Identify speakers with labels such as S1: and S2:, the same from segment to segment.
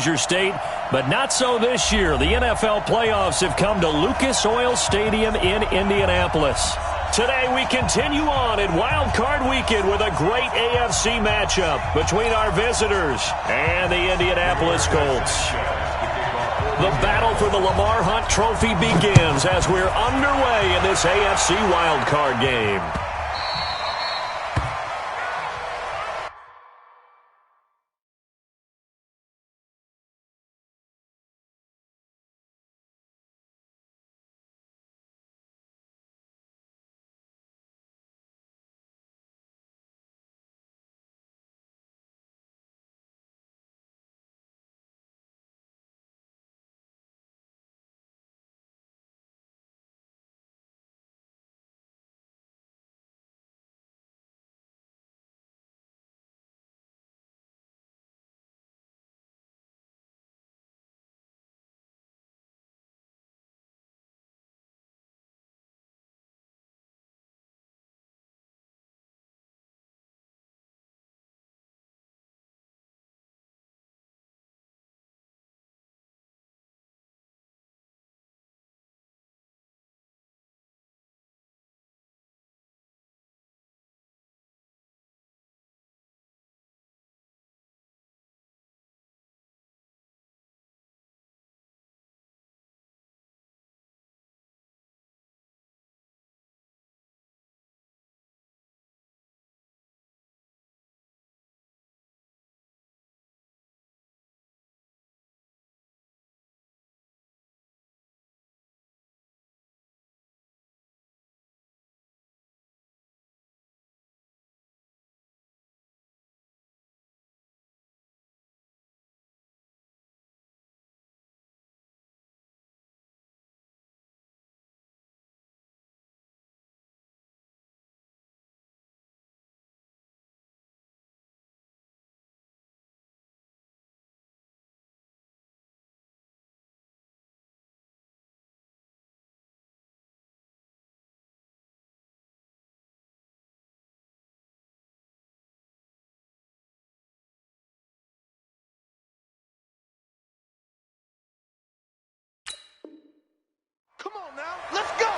S1: Your state, but not so this year. The NFL playoffs have come to Lucas Oil Stadium in Indianapolis. Today we continue on in Wild Card Weekend with a great AFC matchup between our visitors and the Indianapolis Colts. The battle for the Lamar Hunt Trophy begins as we're underway in this AFC Wild Card game.
S2: Come on now, let's go!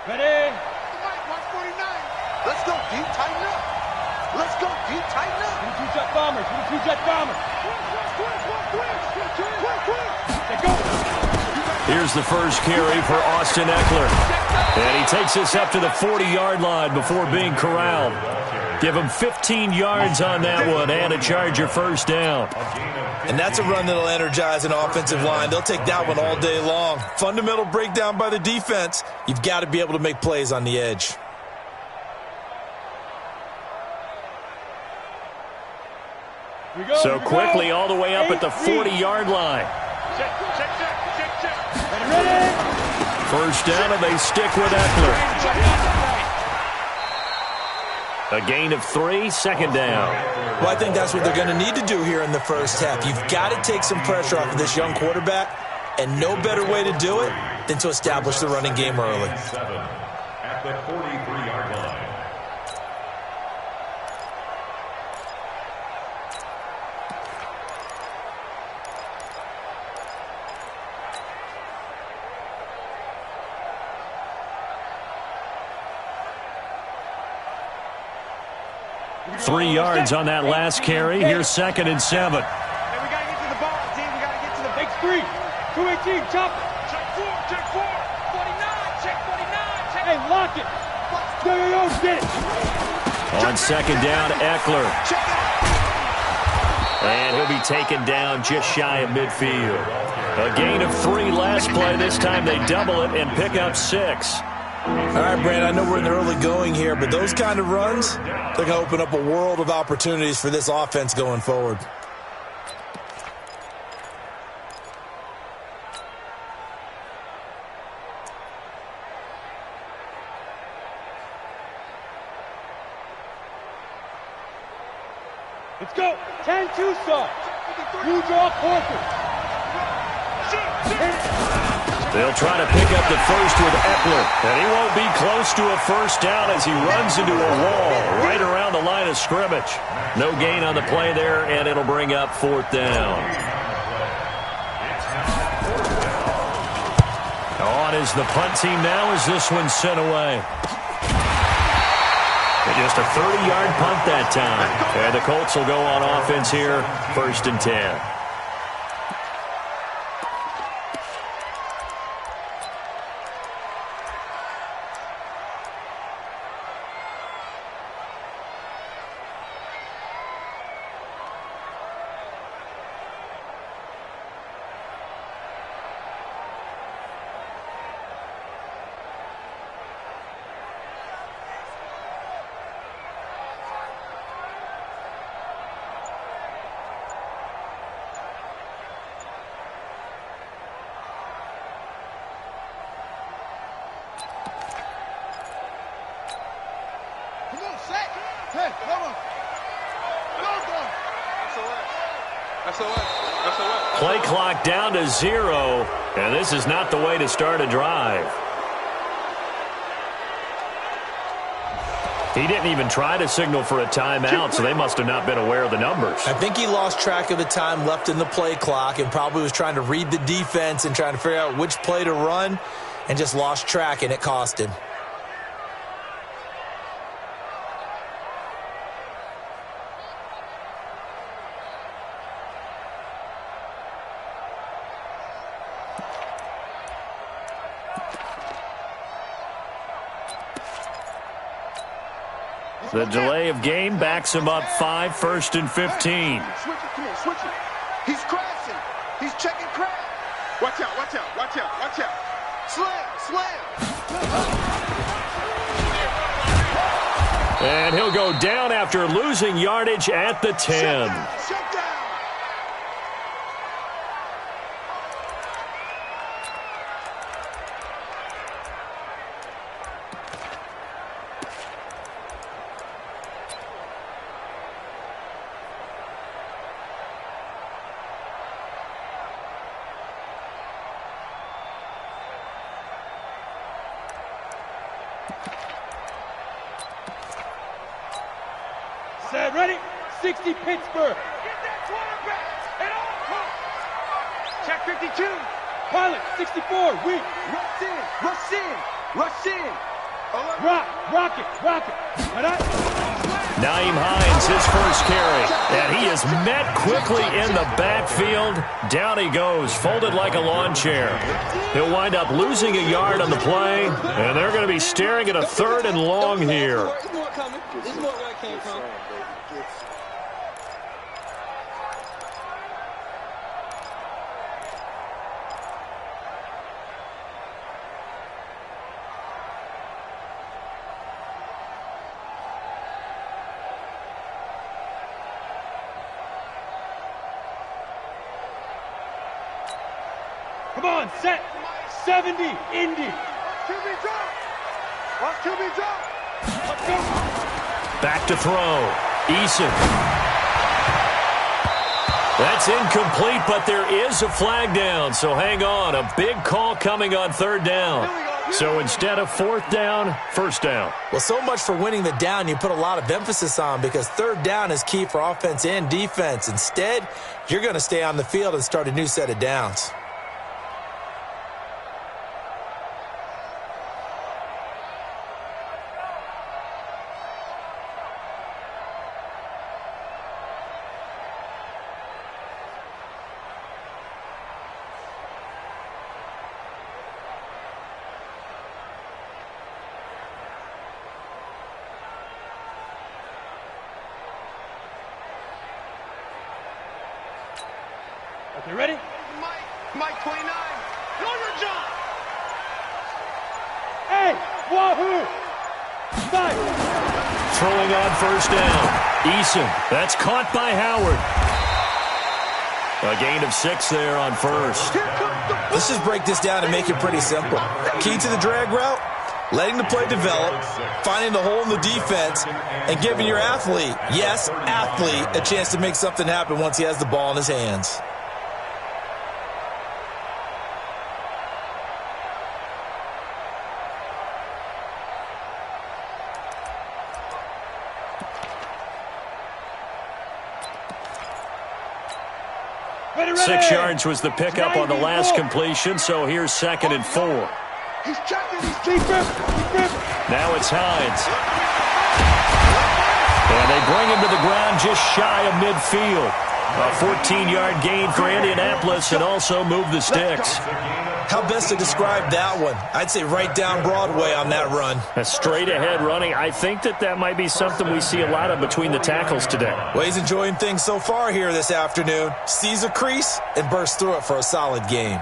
S3: Ready?
S2: 149. Let's go, D. Tighten up. Let's go, D. Tighten up.
S3: Two jet bombers. Two jet bombers. Quick. Go.
S1: Here's the first carry for Austin Eckler. And he takes us up to the 40-yard line before being corralled. Give him 15 yards on that one and a Charger first down.
S4: And that's a run that'll energize an offensive line. They'll take that one all day long. Fundamental breakdown by the defense. You've got to be able to make plays on the edge.
S1: So quickly all the way up at the 40-yard line.
S3: Check.
S1: First down, and they stick with Eckler. A gain of 3, second down.
S4: Well, I think that's what they're going to need to do here in the first half. You've got to take some pressure off of this young quarterback, and no better way to do it than to establish the running game early.
S5: At the 43-yard line.
S1: 3 yards on that last carry. Here's 2nd and 7.
S3: Hey, we got to get to the ball, team. We got to get to the big 3. 218, chop it. Check 4. 49. Check 49. Check. Hey, lock it. Yo, get it.
S1: On second down, Eckler. And he'll be taken down just shy of midfield. A gain of 3 last play. This time they double it and pick up 6.
S4: All right, Brand, I know we're in the early going here, but those kind of runs, they're going to open up a world of opportunities for this offense going forward.
S3: Let's go. 10-2 start. You draw Corker.
S1: They'll try to pick up the first with Eckler, and he won't be close to a first down as he runs into a wall right around the line of scrimmage. No gain on the play there, and it'll bring up fourth down. On is the punt team now as this one's sent away. Just a 30-yard punt that time. And the Colts will go on offense here, 1st and 10.
S2: Hey, come on.
S1: Play clock down to 0, and this is not the way to start a drive. He didn't even try to signal for a timeout, so they must have not been aware of the numbers.
S4: I think he lost track of the time left in the play clock and probably was trying to read the defense and trying to figure out which play to run and just lost track, and it cost him.
S1: The delay of game backs him up 5, 1st and 15.
S2: Switch it, come on, switch it. He's crashing. He's checking crash. Watch out, watch out, watch out, watch out. Slam.
S1: And he'll go down after losing yardage at the 10.
S2: Shut down.
S3: Set, ready? 60 Pittsburgh.
S2: Get that quarterback. And all.
S3: Check 52. Pilot, 64, weak.
S2: Rush in.
S3: Rocket.
S1: Naeem Hines, his first carry. And he is met quickly in the backfield. Down he goes, folded like a lawn chair. He'll wind up losing a yard on the play, and they're going to be staring at a 3rd and long here.
S6: There's more coming. There's more where I came from.
S3: Come on, set. 70, Indy.
S2: QB drop.
S3: Let's go.
S1: Back to throw. Eason. That's incomplete, but there is a flag down, so hang on. A big call coming on 3rd down. So instead of 4th down, 1st down.
S4: Well, so much for winning the down you put a lot of emphasis on, because 3rd down is key for offense and defense. Instead, you're going to stay on the field and start a new set of downs.
S3: Okay, ready?
S2: Mike 29. Know your job.
S3: Hey, Wahoo! Five.
S1: Throwing on first down. Eason. That's caught by Howard. A gain of 6 there on first.
S4: Let's just break this down and make it pretty simple. Key to the drag route, letting the play develop, finding the hole in the defense, and giving your athlete, yes, athlete, a chance to make something happen once he has the ball in his hands.
S3: Ready,
S1: 6 yards was the pickup on the last completion, so here's 2nd and 4.
S2: He's checking. He's
S3: Deep grip.
S1: Now it's Hines. And they bring him to the ground just shy of midfield. A 14-yard gain for Indianapolis and also move the sticks.
S4: How best to describe that one? I'd say right down Broadway on that run.
S1: A straight-ahead running. I think that might be something we see a lot of between the tackles today.
S4: Well, he's enjoying things so far here this afternoon. Sees a crease and bursts through it for a solid gain.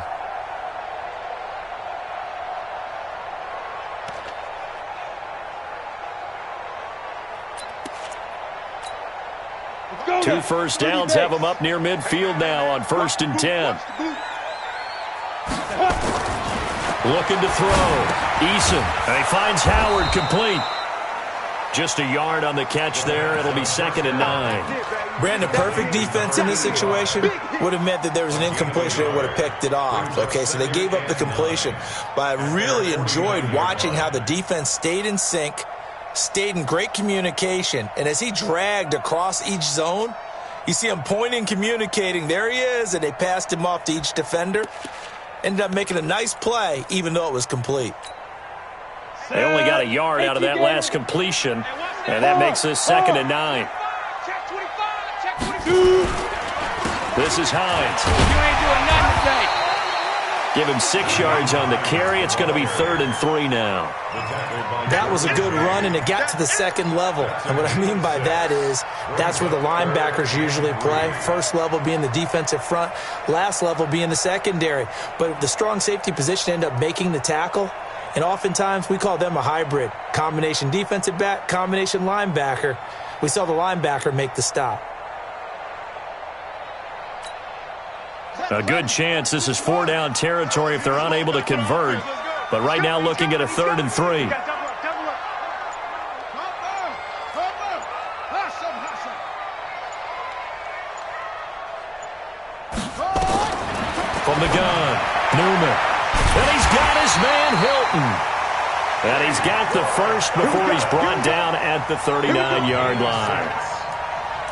S1: Two first downs have him up near midfield now on 1st and 10. Looking to throw. Eason. And he finds Howard complete. Just a yard on the catch there. It'll be 2nd and 9.
S4: Brandon, perfect defense in this situation would have meant that there was an incompletion that would have picked it off. Okay, so they gave up the completion. But I really enjoyed watching how the defense stayed in sync, stayed in great communication, and as he dragged across each zone, you see him pointing, communicating. There he is, and they passed him off to each defender. Ended up making a nice play, even though it was complete.
S1: They only got a yard out of that last completion, and that makes this 2nd and 9. This is Hines.
S6: You ain't doing nothing today.
S1: Give him 6 yards on the carry. It's going to be 3rd and 3 now.
S4: That was a good run, and it got to the second level. And what I mean by that is that's where the linebackers usually play. First level being the defensive front, last level being the secondary. But the strong safety position ended up making the tackle, and oftentimes we call them a hybrid. Combination defensive back, combination linebacker. We saw the linebacker make the stop.
S1: A good chance this is 4-down territory if they're unable to convert. But right now looking at a 3rd and 3. From the gun, Newman. And he's got his man Hilton. And he's got the first before he's brought down at the 39-yard line.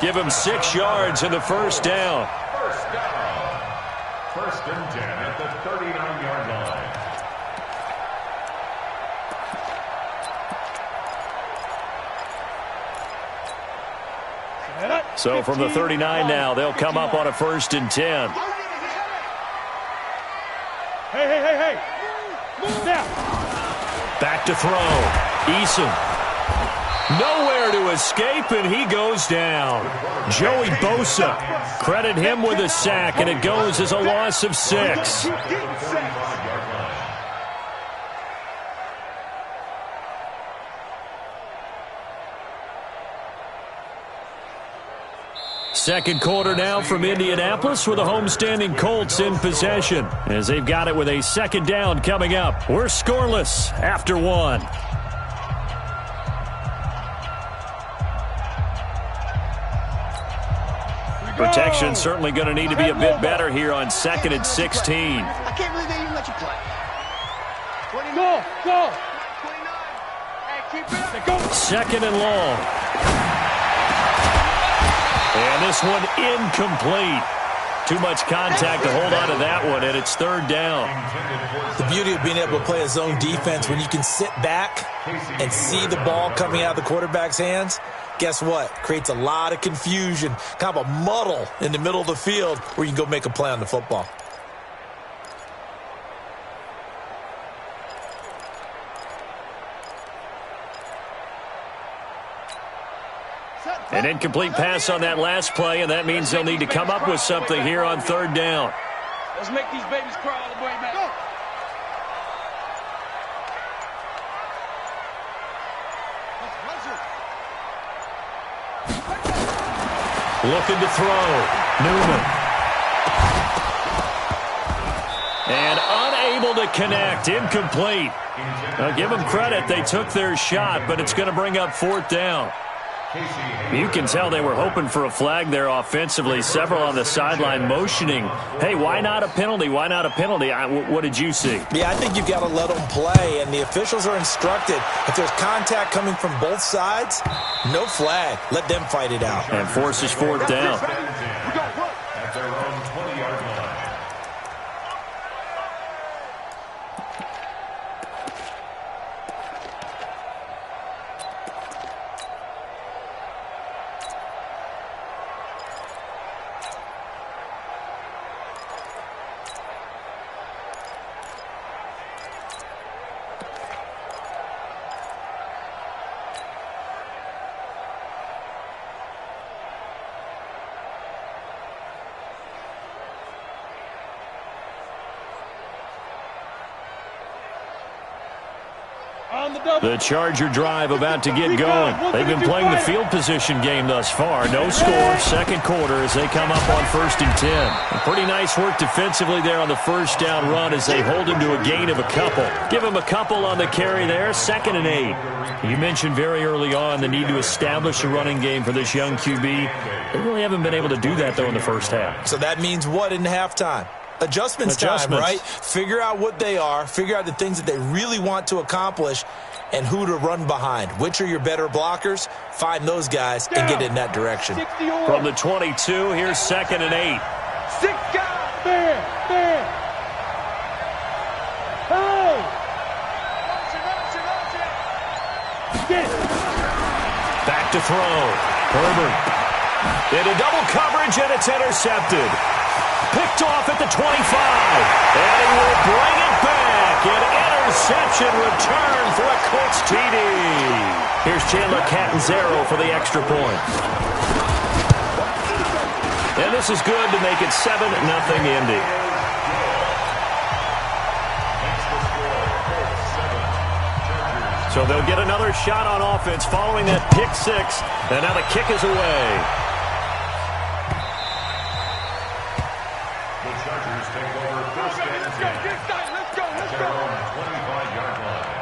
S1: Give him 6 yards in the first down.
S5: First down. 1st and 10 at the 39-yard line.
S1: So from the 39 now, they'll come up on a 1st and 10.
S3: Hey. Move down.
S1: Back to throw. Eason. Nowhere to escape, and he goes down. Joey Bosa. Credit him with a sack, and it goes as a loss of 6. Second quarter now from Indianapolis with the homestanding Colts in possession as they've got it with a 2nd down coming up. We're scoreless after 1. Protection certainly going to need to be a bit better here on 2nd and 16.
S2: I can't believe they even let you play.
S3: Go.
S2: 29. Hey, keep it up.
S1: 2nd and long. And this one incomplete. Too much contact to hold on to that one, and it's 3rd down.
S4: The beauty of being able to play a zone defense when you can sit back and see the ball coming out of the quarterback's hands, guess what? Creates a lot of confusion, kind of a muddle in the middle of the field where you can go make a play on the football.
S1: An incomplete pass on that last play, and that means they'll need to come up with something here on 3rd down.
S6: Let's make these babies cry all the way back.
S1: Looking to throw. Newman. And unable to connect. Incomplete. Now, give them credit. They took their shot, but it's going to bring up 4th down. You can tell they were hoping for a flag there offensively. Several on the sideline motioning, hey, why not a penalty? Why not a penalty? What did you see?
S4: Yeah, I think you've got to let them play, and the officials are instructed. If there's contact coming from both sides, no flag. Let them fight it out.
S1: And forces 4th down.
S5: At their own 20-yard line.
S1: The Charger drive about to get going. They've been playing the field position game thus far. No score, second quarter as they come up on 1st and 10. And pretty nice work defensively there on the first down run as they hold him to a gain of a couple. Give him a couple on the carry there, 2nd and 8. You mentioned very early on the need to establish a running game for this young QB. They really haven't been able to do that, though, in the first half.
S4: So that means what in halftime? Adjustments time, right? Figure out what they are, figure out the things that they really want to accomplish, and who to run behind. Which are your better blockers? Find those guys and get in that direction.
S1: From the 22, here's 2nd and 8.
S3: 6 guys. Man. Hey!
S1: Back to throw. Herbert. Into double coverage, and it's intercepted. Picked off at the 25. And he will bring it back. An interception return for a Colts TD. Here's Chandler Catanzaro for the extra point. And this is good to make it 7-0 Indy. So they'll get another shot on offense following that pick 6. And now the kick is away.
S5: The Chargers take over 1st and 10. Let's go. At their own 25-yard line.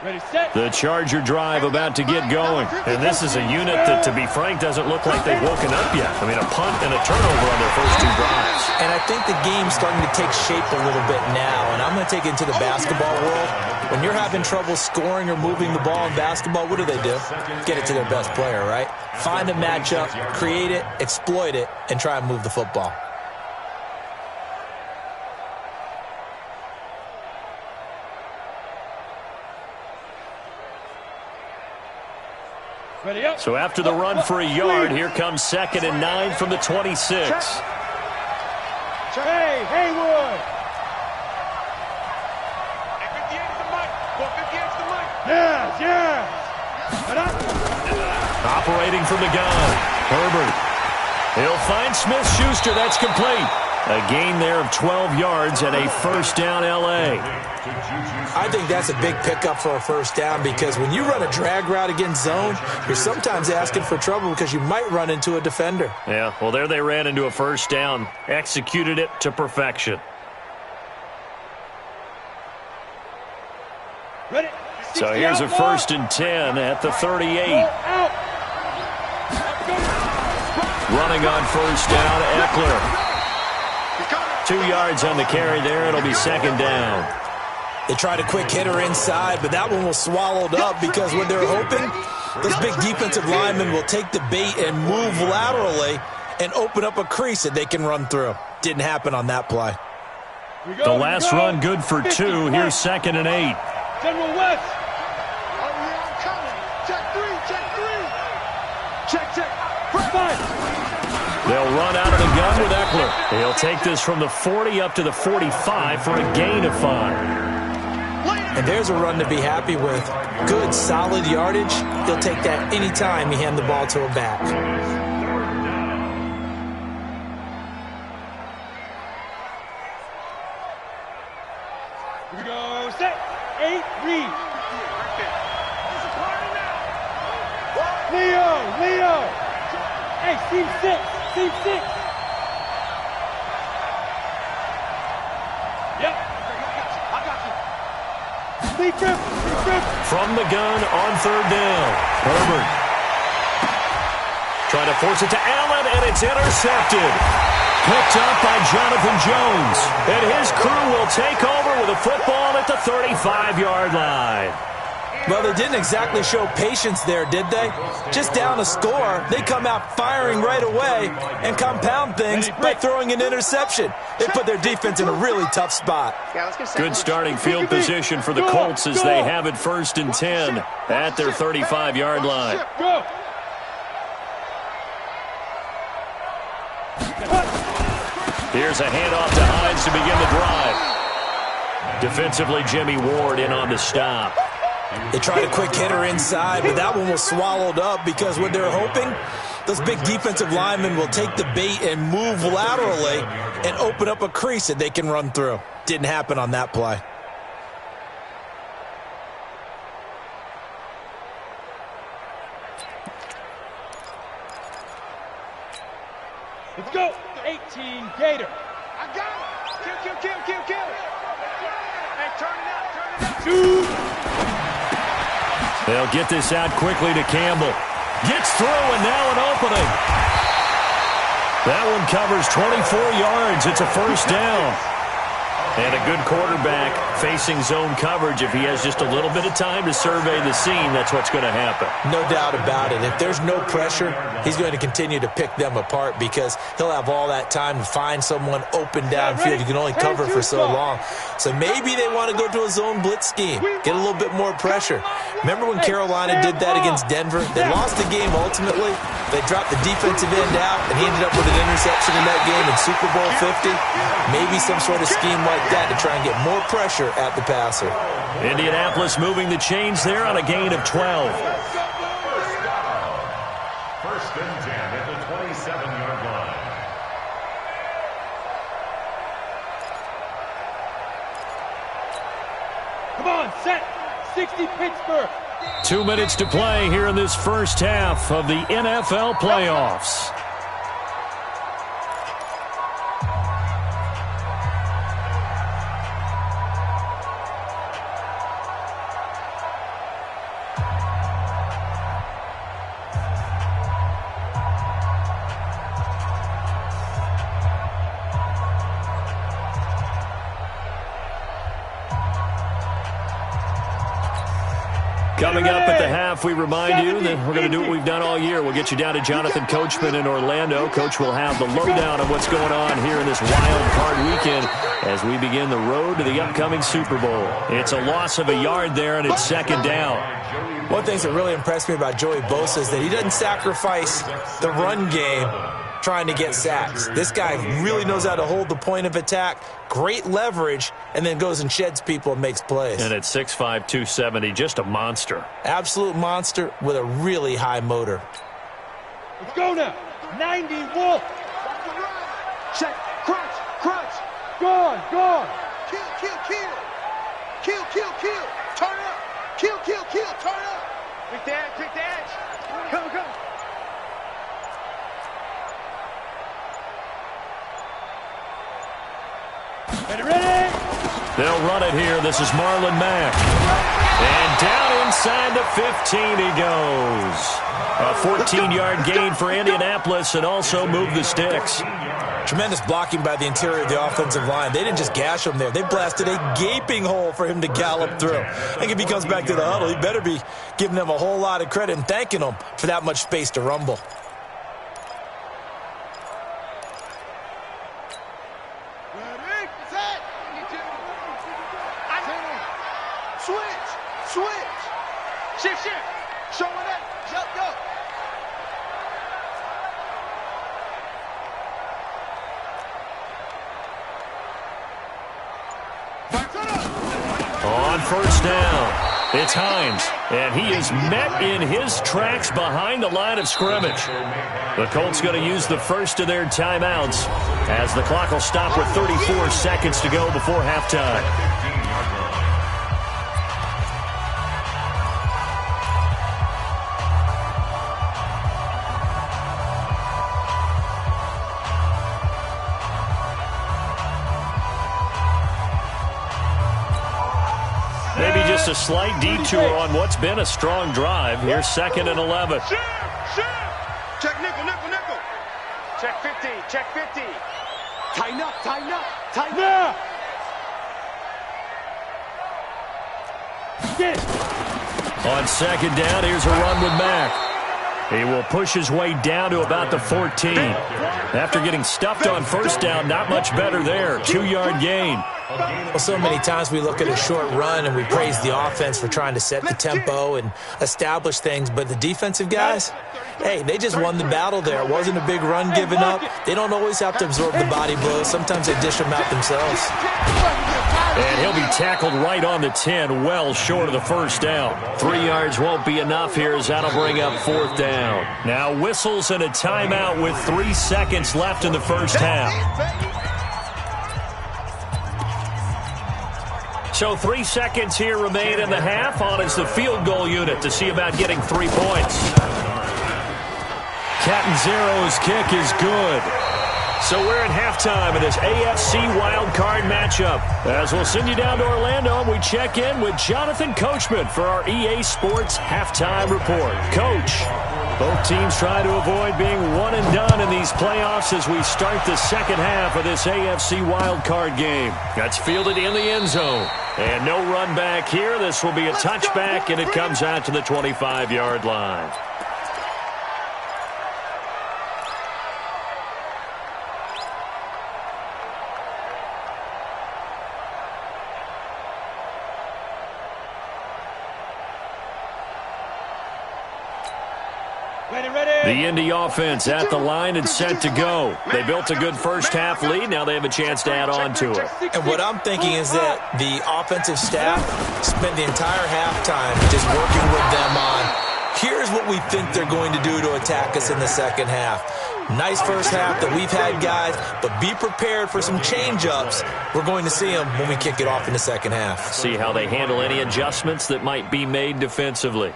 S3: Ready, set.
S1: The Charger drive about to get going. And this is a unit that, to be frank, doesn't look like they've woken up yet. I mean, a punt and a turnover on their first 2 drives.
S4: And I think the game's starting to take shape a little bit now. And I'm going to take it into the basketball world. When you're having trouble scoring or moving the ball in basketball, what do? Get it to their best player, right? Find a matchup, create it, exploit it, and try and move the football.
S3: Ready up.
S1: So after the run for a yard, here comes 2nd and 9 from the 26.
S3: Hey, Haywood. Yes.
S1: Operating from the gun. Herbert. He'll find Smith-Schuster. That's complete. A gain there of 12 yards and a first down L.A.
S4: I think that's a big pickup for a first down because when you run a drag route against zone, you're sometimes asking for trouble because you might run into a defender.
S1: Yeah, well, there they ran into a first down. Executed it to perfection.
S3: Ready.
S1: So here's a 1st and 10 at the 38. Running on first down, Eckler. 2 yards on the carry there. It'll be 2nd down.
S4: They tried a quick hitter inside, but that one was swallowed up because what they're hoping, those big defensive linemen will take the bait and move laterally and open up a crease that they can run through. Didn't happen on that play.
S1: The last run good for 2. Here's 2nd and 8.
S3: General West.
S2: Check.
S1: They'll run out of the gun with Eckler. He'll take this from the 40 up to the 45 for a gain of 5.
S4: And there's a run to be happy with. Good, solid yardage. He'll take that anytime you hand the ball to a back. 。
S3: Ready, set. Here we go. Set. 8, read. Leo. Hey, seam 6. Yep. I got you. Lead trip.
S1: From the gun on third down. Herbert trying to force it to Allen, and it's intercepted. Picked up by Jonathan Jones. And his crew will take over with a football at the 35-yard line.
S4: Well, they didn't exactly show patience there, did they? Just down a score, they come out firing right away and compound things by throwing an interception. They put their defense in a really tough spot.
S1: Good starting field position for the Colts as they have it 1st and 10 at their 35-yard line.
S3: Go.
S1: Here's a handoff to Hines to begin the drive. Defensively, Jimmy Ward in on the stop.
S4: They tried a quick hitter inside, but that one was swallowed up because what they're hoping, those big defensive linemen will take the bait and move laterally and open up a crease that they can run through. Didn't happen on that play.
S3: Let's go. 18, Gator.
S2: I got it. Kill. Hey, turn it out.
S3: 2.
S1: They'll get this out quickly to Campbell. Gets through, and now an opening. That one covers 24 yards. It's a 1st down. And a good quarterback facing zone coverage. If he has just a little bit of time to survey the scene, that's what's going to happen.
S4: No doubt about it. If there's no pressure, he's going to continue to pick them apart because he'll have all that time to find someone open downfield. You can only cover for so long. So maybe they want to go to a zone blitz scheme, get a little bit more pressure. Remember when Carolina did that against Denver? They lost the game ultimately. They dropped the defensive end out, and he ended up with an interception in that game in Super Bowl 50. Maybe some sort of scheme like that to try and get more pressure at the passer.
S1: Indianapolis moving the chains there on a gain of 12.
S5: 1st and 10 at the 27-yard line.
S3: Come on, set. 60, Pittsburgh.
S1: 2 minutes to play here in this first half of the NFL playoffs. Coming up at the half, we remind you that we're going to do what we've done all year. We'll get you down to Jonathan Coachman in Orlando. Coach will have the lowdown on what's going on here in this wild card weekend as we begin the road to the upcoming Super Bowl. It's a loss of a yard there, and it's 2nd down.
S4: One of the things that really impressed me about Joey Bosa is that he doesn't sacrifice the run game trying to get sacks. This guy really knows how to hold the point of attack, great leverage, and then goes and sheds people and makes plays.
S1: And at 6'5", 270, just a monster.
S4: Absolute monster with a really high motor.
S3: Let's go now. 90, Wolf.
S2: Check. Crunch.
S3: Gone.
S2: Kill. Turn up. Kill. Turn up. Quick the edge. Come.
S3: Ready?
S1: They'll run it here. This is Marlon Mack. And down inside the 15 he goes. A 14-yard gain for Indianapolis and also move the sticks.
S4: Tremendous blocking by the interior of the offensive line. They didn't just gash him there. They blasted a gaping hole for him to gallop through. I think if he comes back to the huddle, he better be giving them a whole lot of credit and thanking them for that much space to rumble.
S2: Switch. Shift. Showing up. Jump, go.
S1: On 1st down, it's Hines, and he is met in his tracks behind the line of scrimmage. The Colts going to use the first of their timeouts as the clock will stop with 34 seconds to go before halftime. Just a slight detour on what's been a strong drive. Here's 2nd and 11.
S2: Check nickel, nickel, nickel.
S3: Check 50, check 50. Tighten up, tighten up, tighten up. Get it.
S1: On 2nd down, here's a run with Mack. He will push his way down to about the 14. After getting stuffed on 1st down, not much better there. 2-yard gain.
S4: Well, so many times we look at a short run and we praise the offense for trying to set the tempo and establish things, but the defensive guys, hey, they just won the battle there. It wasn't a big run given up. They don't always have to absorb the body blows. Sometimes they dish them out themselves.
S1: And he'll be tackled right on the 10, well short of the 1st down. 3 yards won't be enough here as that'll bring up 4th down. Now whistles and a timeout with 3 seconds left in the 1st half. So 3 seconds here remain in the half. On is the field goal unit to see about getting 3 points. Catanzaro's kick is good. So we're at halftime in this AFC wildcard matchup. As we'll send you down to Orlando, and we check in with Jonathan Coachman for our EA Sports Halftime Report. Coach, both teams try to avoid being one and done in these playoffs as we start the 2nd half of this AFC wildcard game. That's fielded in the end zone. And no run back here. This will be a touchback, and it comes out to the 25-yard line. The Indy offense at the line and set to go. They built a good 1st half lead. Now they have a chance to add on to it.
S4: And what I'm thinking is that the offensive staff spent the entire halftime just working with them on, here's what we think they're going to do to attack us in the 2nd half. Nice 1st half that we've had, guys, but be prepared for some change-ups. We're going to see them when we kick it off in the 2nd half.
S1: See how they handle any adjustments that might be made defensively.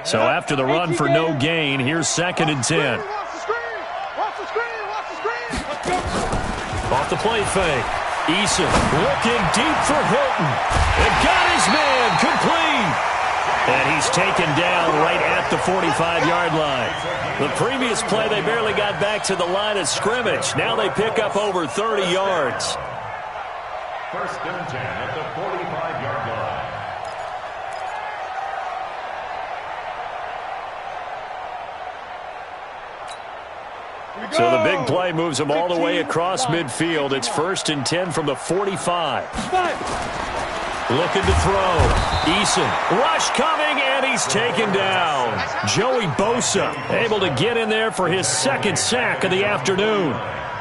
S1: So after the run for no gain, here's 2nd and 10. Off the play fake. Eason looking deep for Hilton. And got his man complete. And he's taken down right at the 45-yard line. The previous play, they barely got back to the line of scrimmage. Now they pick up over 30 yards.
S5: 1st and 10 at the 45-yard line.
S1: So the big play moves them all the way across midfield. It's 1st and 10 from the 45. Looking to throw. Eason. Rush coming, and he's taken down. Joey Bosa able to get in there for his 2nd sack of the afternoon.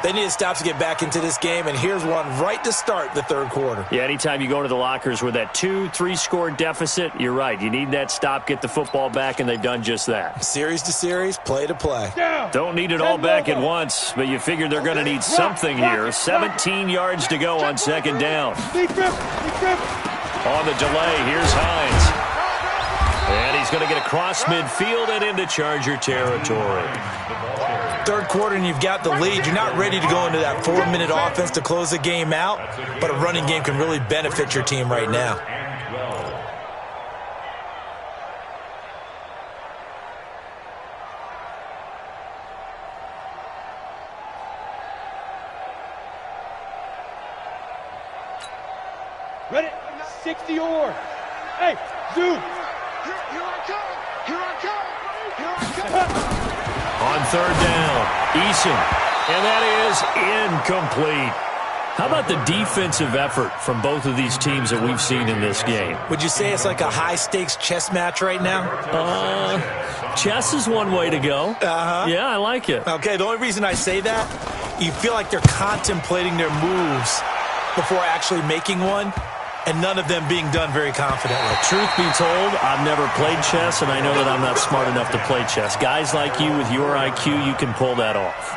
S4: They need to stop to get back into this game, and here's one right to start the 3rd quarter.
S1: Yeah, anytime you go to the lockers with that 2-3 deficit, you're right. You need that stop, get the football back, and they've done just that.
S4: Series to series, play to play.
S1: Don't need it all back at once, but you figure they're going to need something here. 17 yards to go on 2nd down. On the delay, here's Hines. And he's going to get across midfield and into Charger territory.
S4: 3rd quarter and you've got the lead. You're not ready to go into that 4-minute offense to close the game out, but a running game can really benefit your team right now.
S3: Ready? 60 or. Hey, zoom.
S2: Here I come. Here I come. Here I come.
S1: On 3rd down, Eason. And that is incomplete. How about the defensive effort from both of these teams that we've seen in this game?
S4: Would you say it's like a high-stakes chess match right now?
S1: Chess is one way to go. Yeah, I like it.
S4: Okay, the only reason I say that, you feel like they're contemplating their moves before actually making one, and none of them being done very confidently.
S1: Truth be told, I've never played chess, and I know that I'm not smart enough to play chess. Guys like you with your IQ, you can pull that off.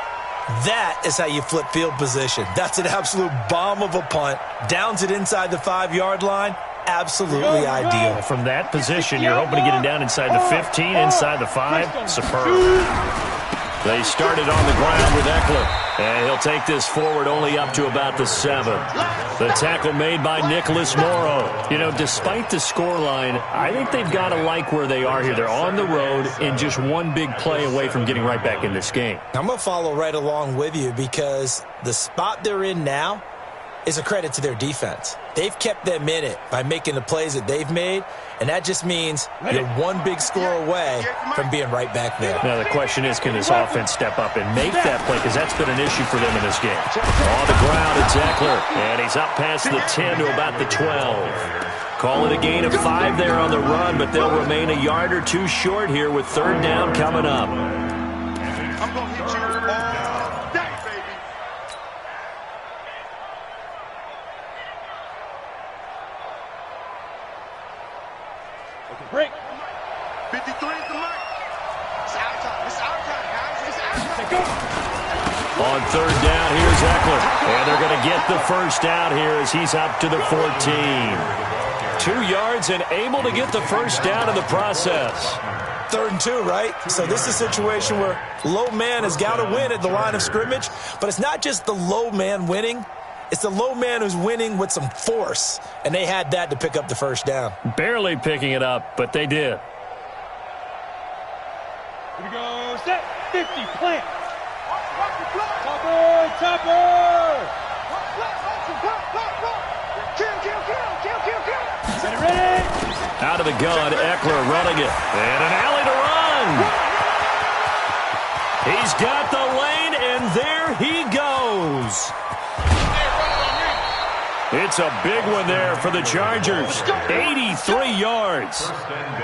S4: That is how you flip field position. That's an absolute bomb of a punt. Downs it inside the 5-yard line. absolutely ideal.
S1: From that position, you're hoping to get it down inside the 15, inside the 5. Superb. They started on the ground with Eckler. And he'll take this forward only up to about the 7. The tackle made by Nicholas Morrow. You know, despite the scoreline, I think they've got to like where they are here. They're on the road and just one big play away from getting right back in this game.
S4: I'm going to follow right along with you because the spot they're in now is a credit to their defense. They've kept them in it by making the plays that they've made, and that just means you're one big score away from being right back there.
S1: Now, the question is, can this offense step up and make that play? Because that's been an issue for them in this game. On the ground, it's Eckler, and he's up past the 10 to about the 12. Call it a gain of 5 there on the run, but they'll remain a yard or two short here with 3rd down coming up.
S2: I'm going to hit you all day, baby.
S3: Break.
S2: 53 is the mark. It's our time. It's our time, guys. It's our time.
S1: On 3rd down, here's Eckler. And they're going to get the 1st down here as he's up to the 14. 2 yards and able to get the 1st down in the process.
S4: 3rd and 2, right? So this is a situation where low man has got to win at the line of scrimmage, but it's not just the low man winning. It's the low man who's winning with some force, and they had that to pick up the 1st down.
S1: Barely picking it up, but they did.
S3: Here we go. Set. 50. Plant. Topper. Topper.
S2: Kill.
S3: Ready, ready.
S1: Out of the gun, Eckler running it. And an alley to run. He's got the lane, and there he goes. It's a big one there for the Chargers. 83 yards.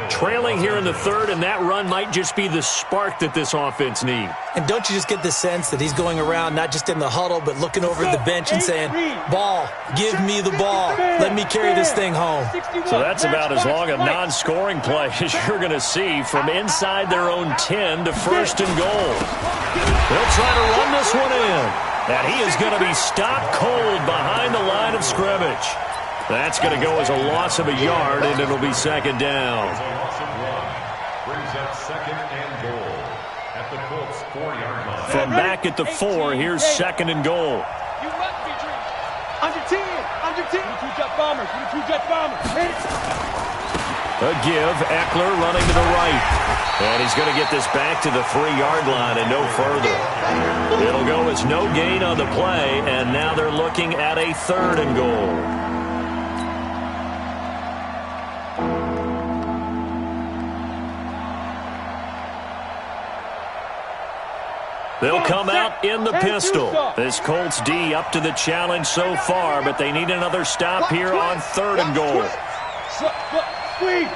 S1: Trailing here in the 3rd, and that run might just be the spark that this offense needs.
S4: And don't you just get the sense that he's going around not just in the huddle, but looking over at the bench and saying, ball, give me the ball. Let me carry this thing home.
S1: So that's about as long a non-scoring play as you're going to see from inside their own 10 to 1st and goal. They'll try to run this one in. And he is going to be stopped cold behind the line of scrimmage. That's going to go as a loss of a yard, and it'll be 2nd down.
S5: Brings up 2nd and goal at the Colts 4-yard line.
S1: From back at the 4, here's 2nd and goal.
S3: You must be dreaming. Under 10. Under 10. 22 jet bombers. 22 jet bombers. Hit it.
S1: A give, Eckler running to the right. And he's going to get this back to the 3-yard line and no further. It'll go as no gain on the play, and now they're looking at a 3rd and goal. They'll come out in the pistol. This Colts D up to the challenge so far, but they need another stop here on 3rd and goal.
S3: Squeeze.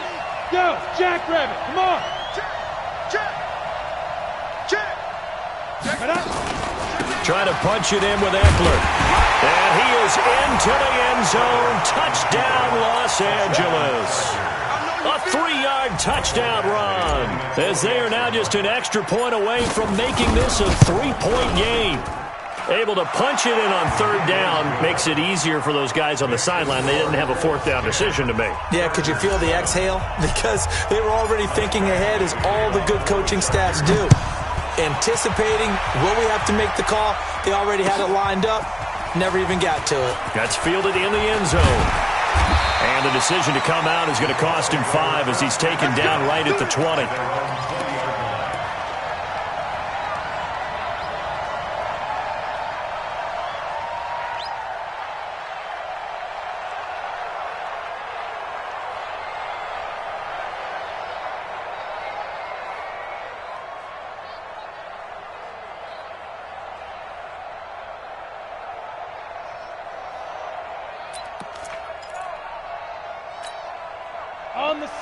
S3: Go. Jackrabbit. Come on.
S1: Trying to punch it in with Eckler. And he is into the end zone. Touchdown, Los Angeles. A 3-yard touchdown run. As they are now just an extra point away from making this a 3-point game. Able to punch it in on 3rd down makes it easier for those guys on the sideline. They didn't have a 4th down decision to make.
S4: Yeah, could you feel the exhale? Because they were already thinking ahead, as all the good coaching staffs do. Anticipating, will we have to make the call? They already had it lined up. Never even got to it.
S1: That's fielded in the end zone. And the decision to come out is going to cost him 5 as he's taken down right at the 20.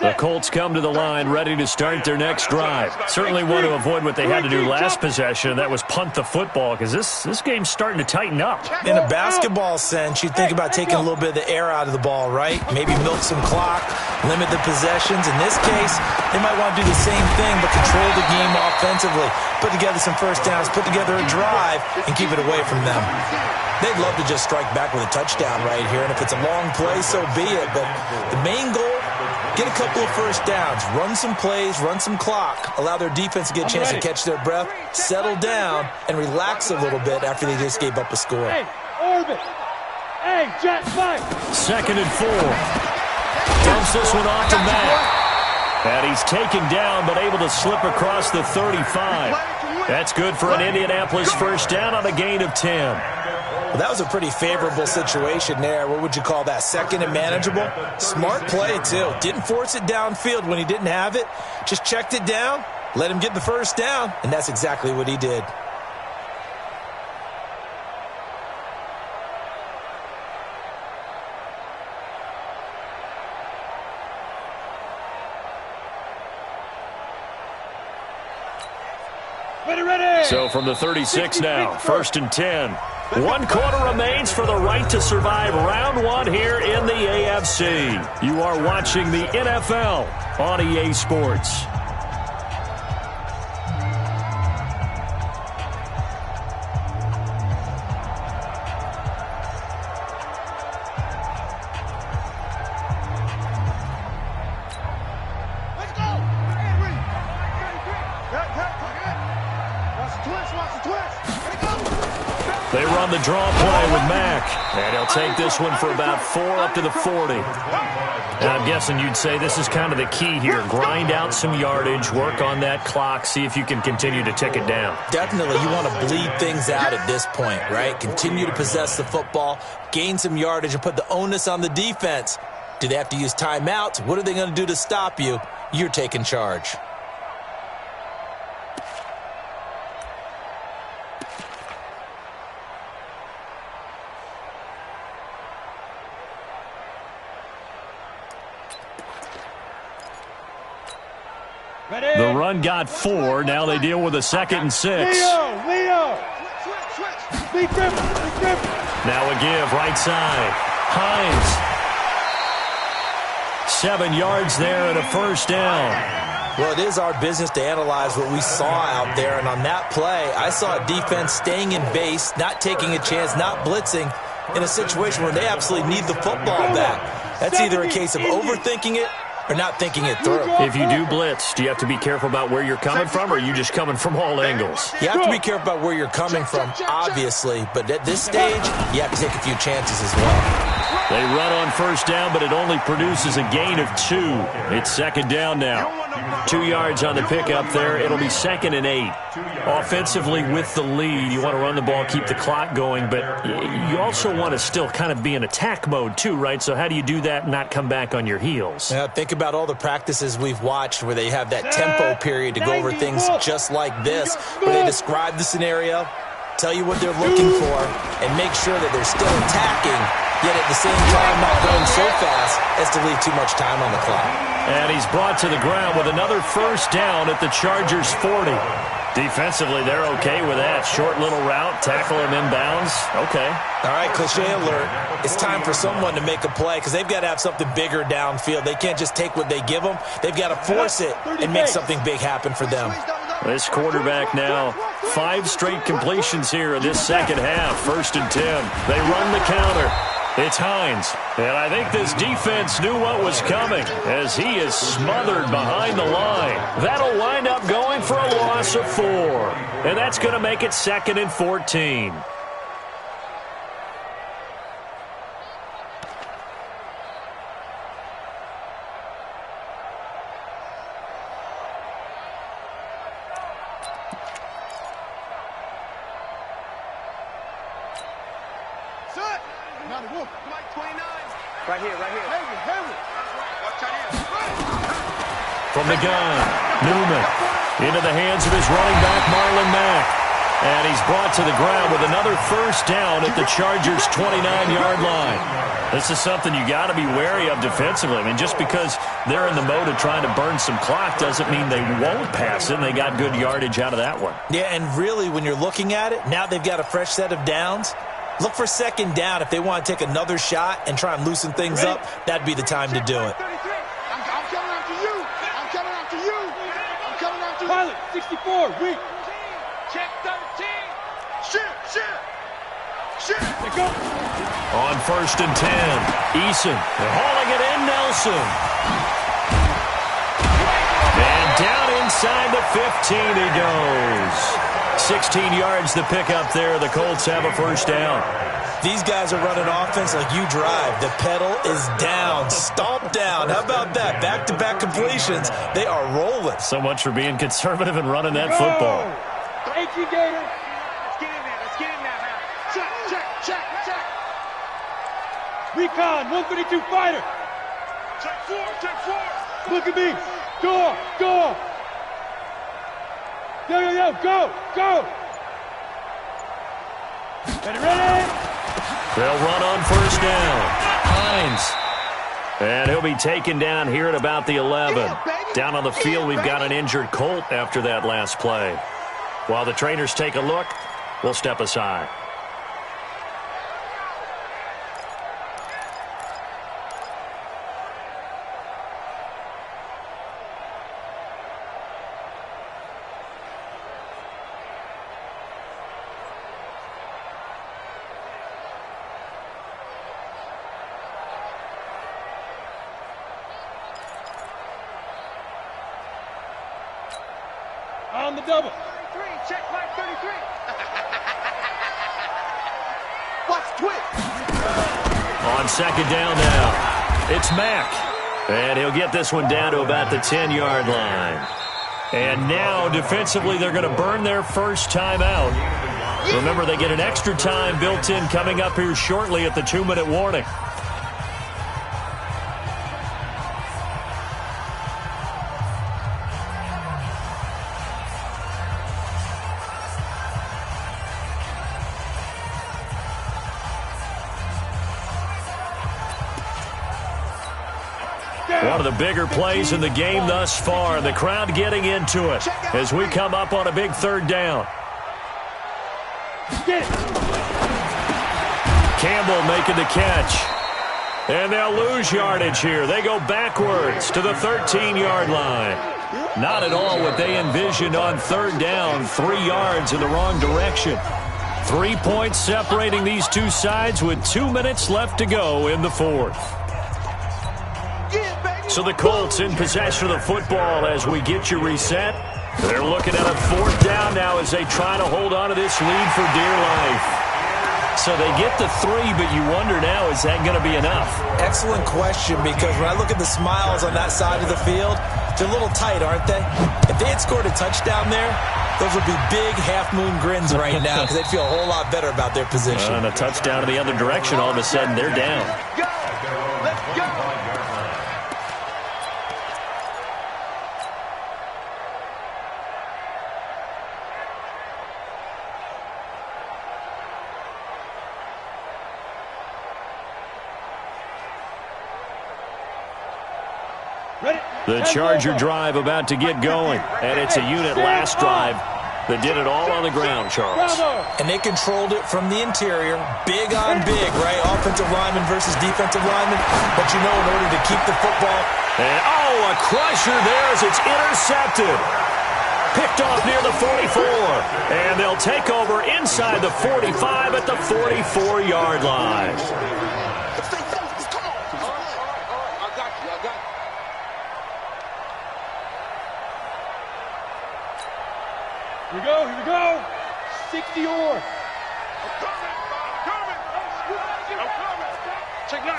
S1: The Colts come to the line ready to start their next drive. Certainly want to avoid what they had to do last possession. That was punt the football, because this game's starting to tighten up.
S4: In a basketball sense, you'd think about taking a little bit of the air out of the ball, right? Maybe milk some clock. limit the possessions. In this case, they might want to do the same thing, but control the game offensively. Put together some first downs, put together a drive, and keep it away from them. They'd love to just strike back with a touchdown right here, and if it's a long play, so be it. But the main goal, get a couple of first downs, run some plays, run some clock, allow their defense to get a chance to catch their breath, settle down, and relax a little bit after they just gave up a score.
S3: Hey, orbit. Hey, jet fight.
S1: 2nd and 4. Dumps this one off to Mack. And he's taken down, but able to slip across the 35. That's good for an Indianapolis first down on a gain of 10.
S4: Well, that was a pretty favorable situation there. What would you call that? 2nd and manageable? Smart play, too. Didn't force it downfield when he didn't have it. Just checked it down, let him get the first down, and that's exactly what he did.
S1: So from the 36 now, 1st and 10. 1 quarter remains for the right to survive round 1 here in the AFC. You are watching the NFL on EA Sports. They run the draw play with Mack, and he'll take this one for about 4 up to the 40. And I'm guessing you'd say this is kind of the key here. Grind out some yardage, work on that clock, see if you can continue to tick it down.
S4: Definitely, you want to bleed things out at this point, right? Continue to possess the football, gain some yardage, and put the onus on the defense. Do they have to use timeouts? What are they going to do to stop you? You're taking charge.
S1: The run got 4. Now they deal with a 2nd and 6.
S3: Leo!
S1: Now a give, right side. Hines. 7 yards there and a first down.
S4: Well, it is our business to analyze what we saw out there, and on that play, I saw a defense staying in base, not taking a chance, not blitzing, in a situation where they absolutely need the football back. That's either a case of overthinking it or not thinking it through.
S1: If you do blitz, do you have to be careful about where you're coming from, or are you just coming from all angles?
S4: You have to be careful about where you're coming from, obviously, but at this stage, you have to take a few chances as well.
S1: They run on first down, but it only produces a gain of 2. It's 2nd down now. 2 yards on the pickup there. It'll be 2nd and 8. Offensively with the lead, you want to run the ball, keep the clock going, but you also want to still kind of be in attack mode too, right? So how do you do that and not come back on your heels?
S4: Think about all the practices we've watched where they have that tempo period to go over things just like this, where they describe the scenario, tell you what they're looking for, and make sure that they're still attacking, yet at the same time not going so fast as to leave too much time on the clock.
S1: And he's brought to the ground with another first down at the Chargers' 40. Defensively, they're okay with that. Short little route, tackle him inbounds. Okay.
S4: All right, cliche alert. It's time for someone to make a play because they've got to have something bigger downfield. They can't just take what they give them. They've got to force it and make something big happen for them.
S1: This quarterback now, 5 straight completions here in this second half. 1st and 10. They run the counter. It's Hines. And I think this defense knew what was coming as he is smothered behind the line. That'll wind up going for a loss of 4. And that's going to make it 2nd and 14.
S6: Right here.
S1: From the gun, Newman into the hands of his running back, Marlon Mack. And he's brought to the ground with another first down at the Chargers' 29-yard line. This is something you got to be wary of defensively. I mean, just because they're in the mode of trying to burn some clock doesn't mean they won't pass it, and they got good yardage out of that one.
S4: Yeah, and really, when you're looking at it, now they've got a fresh set of downs. Look for 2nd down if they want to take another shot and try and loosen things up. That'd be the time to do it.
S3: silent. 64, weak. Check 13.
S2: Shoot.
S3: Let go.
S1: On 1st and 10, Eason. They're hauling it in, Nelson. And down inside the 15 he goes. 16 yards to pick up there. The Colts have a first down.
S4: These guys are running offense like you drive. The pedal is down, stomped down. How about that? Back-to-back completions. They are rolling.
S1: So much for being conservative and running that football.
S3: 18 Gator.
S2: Let's get in there, man. Check.
S3: Recon, 152 fighter.
S2: Check four.
S3: Look at me. Door. Yo, go. Ready?
S1: They'll run on first down. Hines. And he'll be taken down here at about the 11. Down on the field, we've got an injured Colt after that last play. While the trainers take a look, we'll step aside.
S3: On the double.
S6: 33, check mark 33.
S2: Watch twitch.
S1: On second down now, it's Mack. And he'll get this one down to about the 10-yard line. And now, defensively, they're going to burn their first time out. Remember, they get an extra time built in coming up here shortly at the 2-minute warning. One of the bigger plays in the game thus far. The crowd getting into it as we come up on a big third down. Campbell making the catch. And they'll lose yardage here. They go backwards to the 13-yard line. Not at all what they envisioned on third down. 3 yards in the wrong direction. 3 points separating these two sides with 2 minutes left to go in the fourth. So the Colts in possession of the football as we get you reset. They're looking at a fourth down now as they try to hold on to this lead for dear life. So they get the 3, but you wonder now, is that going to be enough?
S4: Excellent question, because when I look at the smiles on that side of the field, they're a little tight, aren't they? If they had scored a touchdown there, those would be big half-moon grins right now because they'd feel a whole lot better about their position.
S1: And a touchdown in the other direction, all of a sudden they're down.
S2: Let's go.
S1: The Charger drive about to get going, and it's a unit last drive that did it all on the ground, Charles.
S4: And they controlled it from the interior, big on big, right? Offensive lineman versus defensive lineman. But you know, in order to keep the football.
S1: And, a crusher there as it's intercepted. Picked off near the 44. And they'll take over inside the 45 at the 44-yard line.
S3: Here we go. 60 or.
S2: I'm coming. Check 9.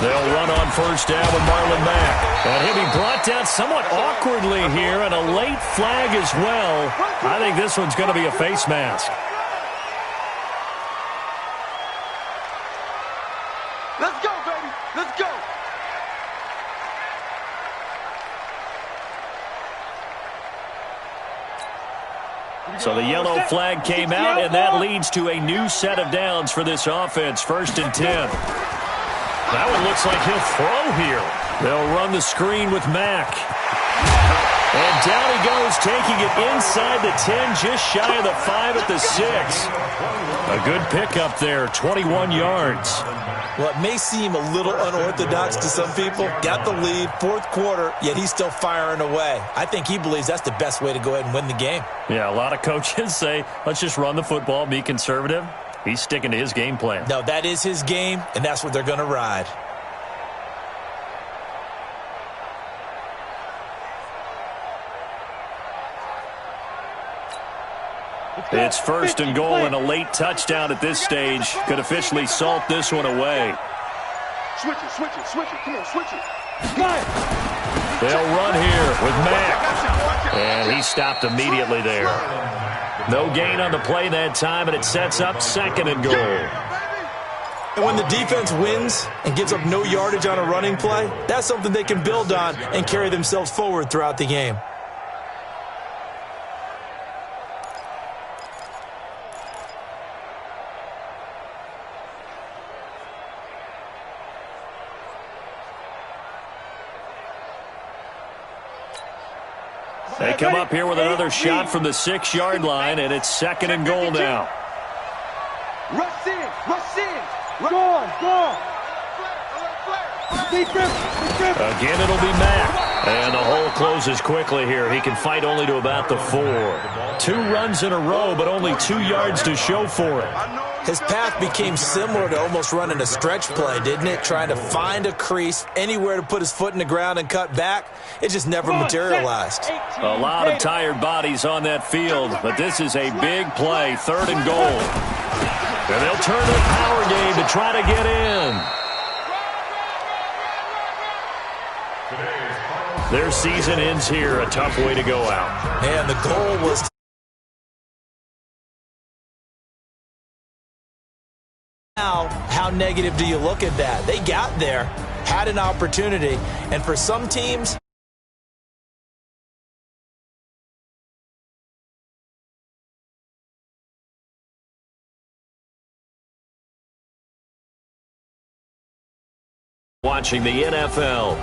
S1: They'll run on first down with Marlon Mack. And he'll be brought down somewhat awkwardly here, and a late flag as well. I think this one's going to be a face mask.
S2: Let's go, baby. Let's go.
S1: So the yellow flag came out, and that leads to a new set of downs for this offense. 1st and 10. That one looks like he'll throw here. They'll run the screen with Mack. And down he goes, taking it inside the 10, just shy of the 5 at the 6. A good pickup there, 21 yards.
S4: Well, it may seem a little unorthodox to some people. Got the lead, fourth quarter, yet he's still firing away. I think he believes that's the best way to go ahead and win the game.
S1: Yeah, a lot of coaches say, let's just run the football, be conservative. He's sticking to his game plan.
S4: No, that is his game, and that's what they're going to ride.
S1: It's first and goal and a late touchdown at this stage. Could officially salt this one away.
S2: Switch it, switch it, switch it. Come on, switch it.
S1: They'll run here with Mack. And he stopped immediately there. No gain on the play that time, and it sets up second and goal.
S4: And when the defense wins and gives up no yardage on a running play, that's something they can build on and carry themselves forward throughout the game.
S1: They come up here with another shot from the 6-yard line, and it's second and goal now.
S3: Rush in, rush in. Go on, go on.
S1: Again, it'll be Mack. And the hole closes quickly here. He can fight only to about the 4. 2 runs in a row, but only 2 yards to show for it.
S4: His path became similar to almost running a stretch play, didn't it? Trying to find a crease, anywhere to put his foot in the ground and cut back. It just never materialized.
S1: A lot of tired bodies on that field, but this is a big play, third and goal. And they'll turn their power game to try to get in. Their season ends here, a tough way to go out.
S4: And the goal was now, how negative do you look at that? They got there, had an opportunity, and for some teams,
S1: watching the NFL